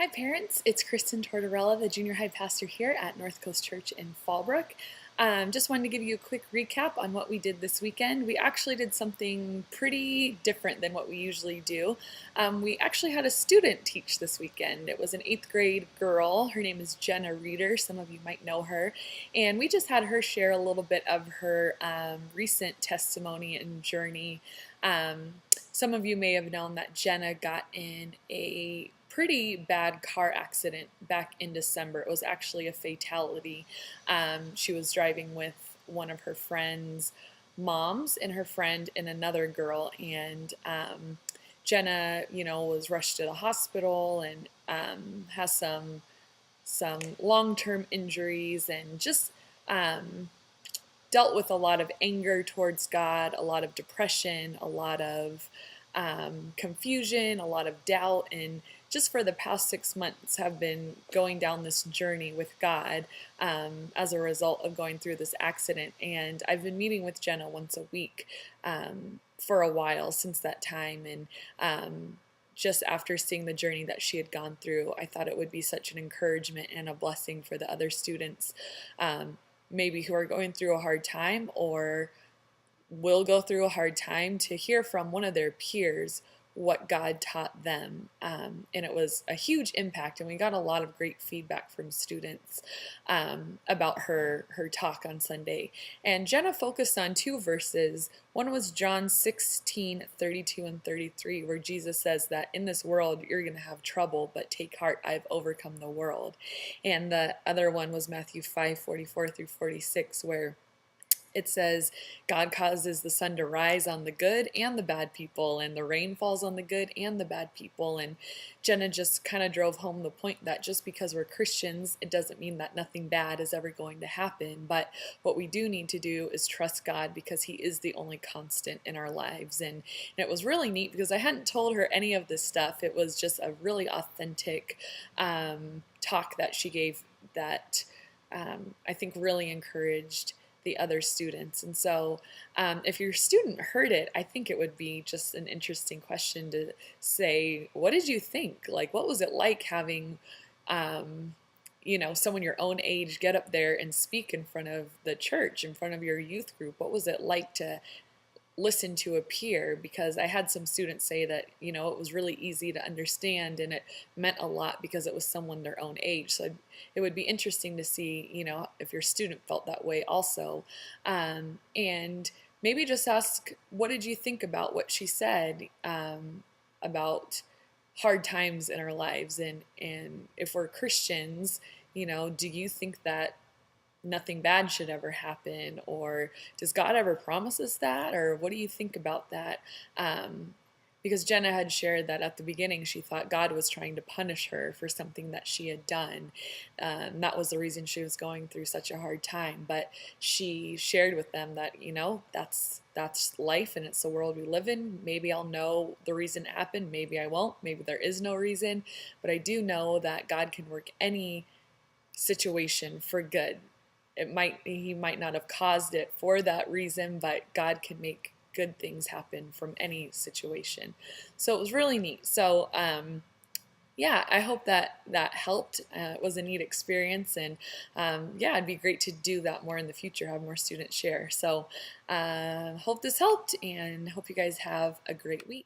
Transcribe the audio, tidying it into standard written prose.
Hi parents, it's Kristen Tortorella, the junior high pastor here at North Coast Church in Fallbrook. Just wanted to give you a quick recap on what we did this weekend. We actually did something pretty different than what we usually do. We actually had a student teach this weekend. It was an 8th grade girl. Her name is Jenna Reeder. Some of you might know her. And we just had her share a little bit of her recent testimony and journey. Some of you may have known that Jenna got in a pretty bad car accident back in December. It was actually a fatality. She was driving with one of her friend's moms and her friend and another girl, and Jenna, was rushed to the hospital and has some long-term injuries and just dealt with a lot of anger towards God, a lot of depression, a lot of confusion, a lot of doubt, and just for the past 6 months have been going down this journey with God as a result of going through this accident. And I've been meeting with Jenna once a week for a while since that time. And just after seeing the journey that she had gone through, I thought it would be such an encouragement and a blessing for the other students, maybe who are going through a hard time or will go through a hard time, to hear from one of their peers what God taught them. And it was a huge impact, and we got a lot of great feedback from students about her talk on Sunday. And Jenna focused on two verses. One was John 16:32 and 33, where Jesus says that in this world you're going to have trouble, but take heart, I've overcome the world. And the other one was Matthew 5:44 through 46, where it says, God causes the sun to rise on the good and the bad people, and the rain falls on the good and the bad people. And Jenna just kind of drove home the point that just because we're Christians, it doesn't mean that nothing bad is ever going to happen. But what we do need to do is trust God, because He is the only constant in our lives. And it was really neat because I hadn't told her any of this stuff. It was just a really authentic talk that she gave that I think really encouraged the other students. And so if your student heard it, I think it would be just an interesting question to say, what did you think? Like, what was it like having someone your own age get up there and speak in front of the church, in front of your youth group? What was it like to listen to a peer? Because I had some students say that it was really easy to understand, and it meant a lot because it was someone their own age. So it would be interesting to see if your student felt that way also, and maybe just ask, what did you think about what she said about hard times in our lives, and if we're Christians, do you think that nothing bad should ever happen, or does God ever promise us that, or what do you think about that? Because Jenna had shared that at the beginning she thought God was trying to punish her for something that she had done. That was the reason she was going through such a hard time. But she shared with them that that's life, and it's the world we live in. Maybe I'll know the reason it happened, maybe I won't, maybe there is no reason, but I do know that God can work any situation for good. He might not have caused it for that reason, but God can make good things happen from any situation. So it was really neat. So yeah, I hope that helped. It was a neat experience, and yeah, it'd be great to do that more in the future, have more students share. So hope this helped, and hope you guys have a great week.